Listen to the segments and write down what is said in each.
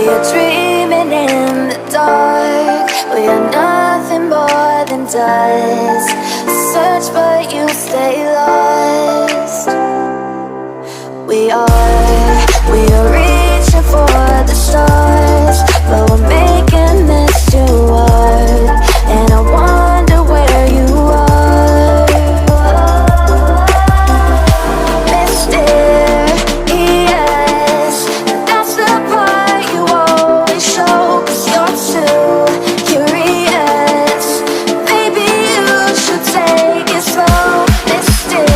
are dreaming in the dark. We are nothing more than dust. Search but you stay lost. We are reaching for the stars, but we're making this too hard. And I wonder where you are. Mysterious, that's the part you always show. 'Cause you're too curious. Maybe you should take it slow. Mysterious,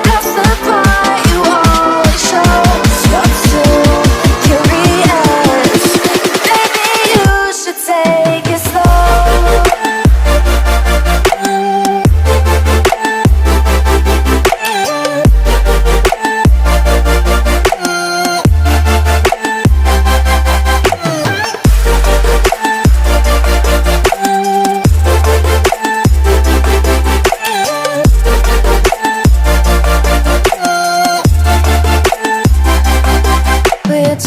that's the part you always show. 'Cause you're too curious. Maybe you should take it slow. We're